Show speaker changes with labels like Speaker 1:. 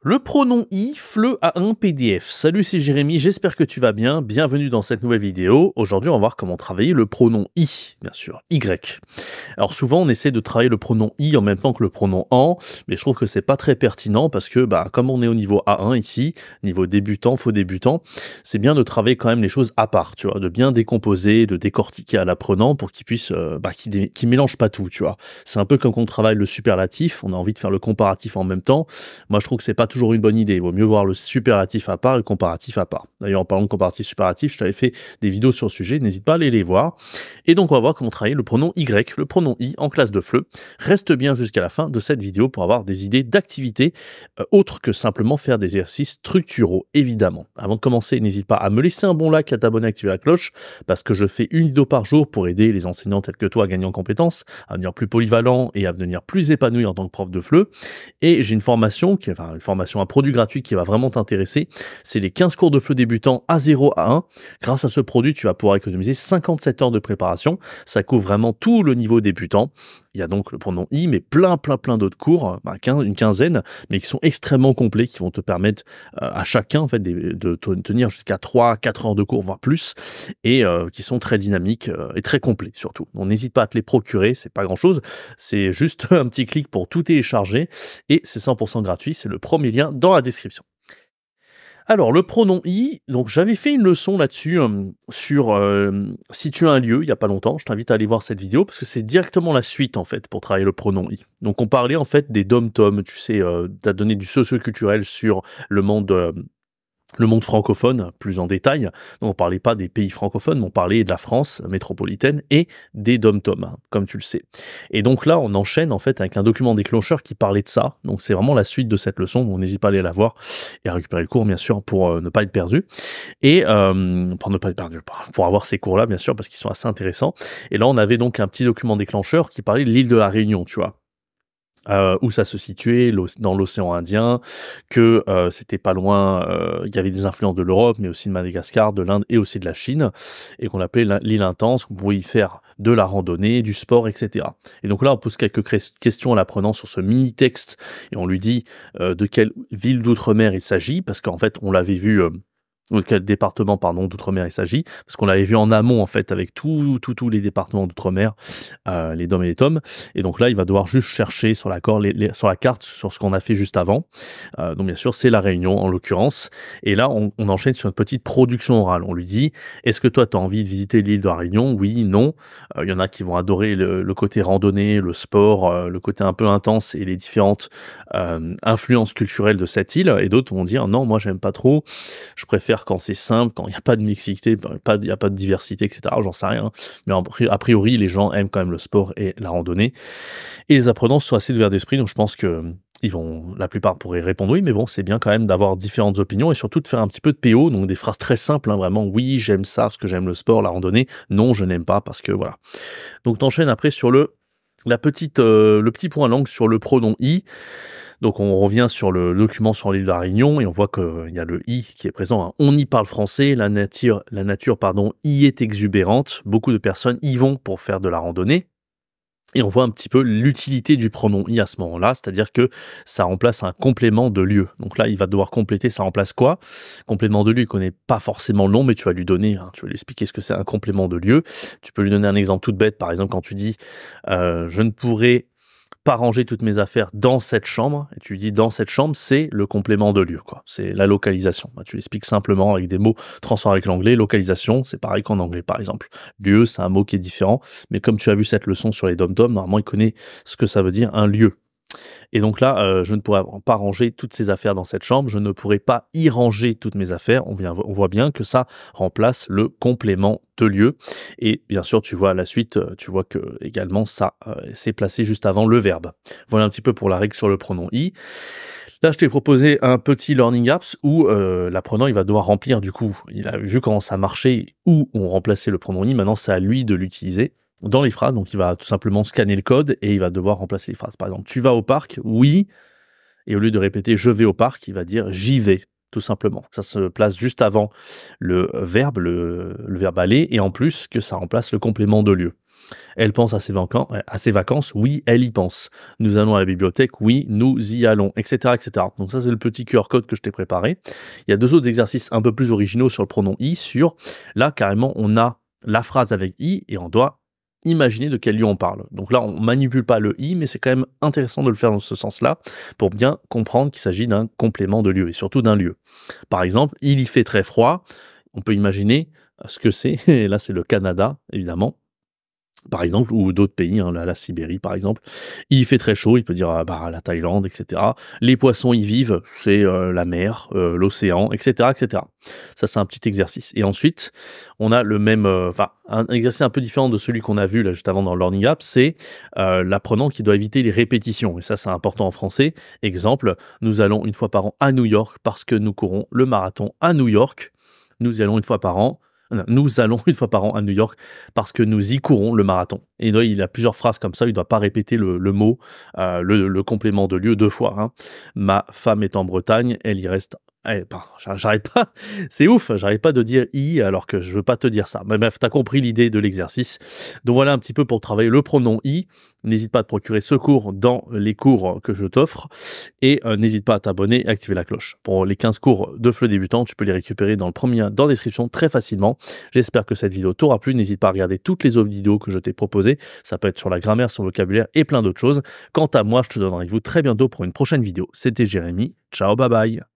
Speaker 1: Le pronom i, FLE a un PDF. Salut, c'est Jérémy, j'espère que tu vas bien. Bienvenue dans cette nouvelle vidéo. Aujourd'hui, on va voir comment travailler le pronom i, bien sûr, y. Alors souvent, on essaie de travailler le pronom i en même temps que le pronom en, mais je trouve que c'est pas très pertinent parce que, comme on est au niveau A1 ici, niveau débutant, faux débutant, c'est bien de travailler quand même les choses à part, tu vois, de bien décomposer, de décortiquer à l'apprenant pour qu'il puisse, qu'il mélange pas tout, tu vois. C'est un peu comme quand on travaille le superlatif, on a envie de faire le comparatif en même temps. Moi, je trouve que c'est pas toujours une bonne idée. Il vaut mieux voir le superlatif à part et le comparatif à part. D'ailleurs, en parlant de comparatif superlatif, je t'avais fait des vidéos sur le sujet, n'hésite pas à aller les voir. Et donc, on va voir comment travailler le pronom y, le pronom i en classe de FLE. Reste bien jusqu'à la fin de cette vidéo pour avoir des idées d'activités autres que simplement faire des exercices structuraux, évidemment. Avant de commencer, n'hésite pas à me laisser un bon like, à t'abonner, à activer la cloche, parce que je fais une vidéo par jour pour aider les enseignants tels que toi à gagner en compétences, à devenir plus polyvalent et à devenir plus épanoui en tant que prof de FLE. Et j'ai une formation, un produit gratuit qui va vraiment t'intéresser. C'est les 15 cours de FLE débutants A0 à 1. Grâce à ce produit, tu vas pouvoir économiser 57 heures de préparation. Ça couvre vraiment tout le niveau débutant. Il y a donc le pronom i, mais plein d'autres cours, une quinzaine, mais qui sont extrêmement complets, qui vont te permettre à chacun en fait, de tenir jusqu'à 3-4 heures de cours, voire plus, et qui sont très dynamiques et très complets surtout. Donc n'hésite pas à te les procurer, c'est pas grand-chose, c'est juste un petit clic pour tout télécharger, et c'est 100% gratuit, c'est le premier lien dans la description. Alors, le pronom i, donc j'avais fait une leçon là-dessus sur situer un lieu il n'y a pas longtemps. Je t'invite à aller voir cette vidéo parce que c'est directement la suite en fait pour travailler le pronom i. Donc on parlait en fait des dom-toms, tu sais, t'as donné du socio-culturel sur le monde francophone, plus en détail. Donc, on ne parlait pas des pays francophones, mais on parlait de la France métropolitaine et des dom-toms, comme tu le sais. Et donc là, on enchaîne en fait avec un document déclencheur qui parlait de ça. Donc c'est vraiment la suite de cette leçon. Donc n'hésite pas à aller la voir et à récupérer le cours, bien sûr, pour ne pas être perdu. Et pour ne pas être perdu, pour avoir ces cours-là, bien sûr, parce qu'ils sont assez intéressants. Et là, on avait donc un petit document déclencheur qui parlait de l'île de la Réunion, tu vois. Où ça se situait dans l'océan Indien, que c'était pas loin, il y avait des influences de l'Europe, mais aussi de Madagascar, de l'Inde et aussi de la Chine, et qu'on appelait l'île intense, qu'on pouvait y faire de la randonnée, du sport, etc. Et donc là, on pose quelques questions à l'apprenant sur ce mini-texte, et on lui dit de quelle ville d'outre-mer il s'agit, parce qu'en fait, on l'avait vu... de quel département, d'outre-mer il s'agit, parce qu'on l'avait vu en amont, en fait, avec tous les départements d'outre-mer, les DOM et les TOM, et donc là, il va devoir juste chercher sur la carte, sur ce qu'on a fait juste avant, donc bien sûr, c'est la Réunion, en l'occurrence, et là, on enchaîne sur une petite production orale, on lui dit, est-ce que toi, tu as envie de visiter l'île de la Réunion? Oui, non, il y en a qui vont adorer le côté randonnée, le sport, le côté un peu intense, et les différentes influences culturelles de cette île, et d'autres vont dire, non, moi, j'aime pas trop, je préfère quand c'est simple, quand il n'y a pas de mixité, il n'y a pas de diversité, etc. J'en sais rien. Mais a priori, les gens aiment quand même le sport et la randonnée. Et les apprenants sont assez ouverts d'esprit, donc je pense que la plupart pourraient répondre oui, mais bon, c'est bien quand même d'avoir différentes opinions et surtout de faire un petit peu de PO, donc des phrases très simples, vraiment, oui, j'aime ça parce que j'aime le sport, la randonnée, non, je n'aime pas parce que voilà. Donc t'enchaînes après sur le petit point langue sur le pronom i. Donc on revient sur le document sur l'île de la Réunion et on voit qu'il y a le i qui est présent. Hein. On y parle français, la nature y est exubérante. Beaucoup de personnes y vont pour faire de la randonnée. Et on voit un petit peu l'utilité du pronom i à ce moment-là, c'est-à-dire que ça remplace un complément de lieu. Donc là, il va devoir compléter, ça remplace quoi? Complément de lieu, il connaît pas forcément le nom, mais tu vas lui donner, tu vas lui expliquer ce que c'est un complément de lieu. Tu peux lui donner un exemple tout bête, par exemple quand tu dis je ne pourrais pas ranger toutes mes affaires dans cette chambre, et tu dis dans cette chambre, c'est le complément de lieu, quoi. C'est la localisation. Tu l'expliques simplement avec des mots transformés avec l'anglais. Localisation, c'est pareil qu'en anglais, par exemple. Lieu, c'est un mot qui est différent, mais comme tu as vu cette leçon sur les dom-toms, normalement, il connaît ce que ça veut dire un lieu. Et donc là, je ne pourrais pas ranger toutes ces affaires dans cette chambre, je ne pourrais pas y ranger toutes mes affaires. On voit bien que ça remplace le complément de lieu. Et bien sûr, tu vois à la suite, tu vois que également ça, c'est placé juste avant le verbe. Voilà un petit peu pour la règle sur le pronom i. Là, je t'ai proposé un petit Learning Apps où l'apprenant, il va devoir remplir du coup, il a vu comment ça marchait, où on remplaçait le pronom i, maintenant c'est à lui de l'utiliser dans les phrases, donc il va tout simplement scanner le code et il va devoir remplacer les phrases. Par exemple, tu vas au parc? Oui. Et au lieu de répéter je vais au parc, il va dire j'y vais, tout simplement. Ça se place juste avant le verbe aller, et en plus que ça remplace le complément de lieu. Elle pense à ses vacances, oui, elle y pense. Nous allons à la bibliothèque, oui, nous y allons, etc., etc. Donc ça, c'est le petit QR code que je t'ai préparé. Il y a 2 autres exercices un peu plus originaux sur le pronom i, là, carrément, on a la phrase avec i et on doit imaginer de quel lieu on parle. Donc là, on manipule pas le i, mais c'est quand même intéressant de le faire dans ce sens-là pour bien comprendre qu'il s'agit d'un complément de lieu et surtout d'un lieu. Par exemple, il y fait très froid. On peut imaginer ce que c'est. Et là, c'est le Canada, évidemment. Par exemple, ou d'autres pays, hein, la Sibérie par exemple. Il fait très chaud, il peut dire la Thaïlande, etc. Les poissons y vivent, c'est la mer, l'océan, etc., etc. Ça, c'est un petit exercice. Et ensuite, on a le même, un exercice un peu différent de celui qu'on a vu là juste avant dans le Learning App, c'est l'apprenant qui doit éviter les répétitions. Et ça, c'est important en français. Exemple, nous allons une fois par an à New York parce que nous courons le marathon à New York. Nous y allons une fois par an. Nous allons une fois par an à New York parce que nous y courons le marathon. Et là, il a plusieurs phrases comme ça, il ne doit pas répéter le mot, le complément de lieu 2 fois. Hein. Ma femme est en Bretagne, elle y reste. J'arrête pas, c'est ouf, j'arrête pas de dire i alors que je veux pas te dire ça. Mais bref, t'as compris l'idée de l'exercice. Donc voilà un petit peu pour travailler le pronom i. N'hésite pas à te procurer ce cours dans les cours que je t'offre et n'hésite pas à t'abonner et activer la cloche. Pour les 15 cours de FLE débutant, tu peux les récupérer dans la description très facilement. J'espère que cette vidéo t'aura plu. N'hésite pas à regarder toutes les autres vidéos que je t'ai proposées. Ça peut être sur la grammaire, sur le vocabulaire et plein d'autres choses. Quant à moi, je te donne rendez-vous très bientôt pour une prochaine vidéo. C'était Jérémy. Ciao, bye bye.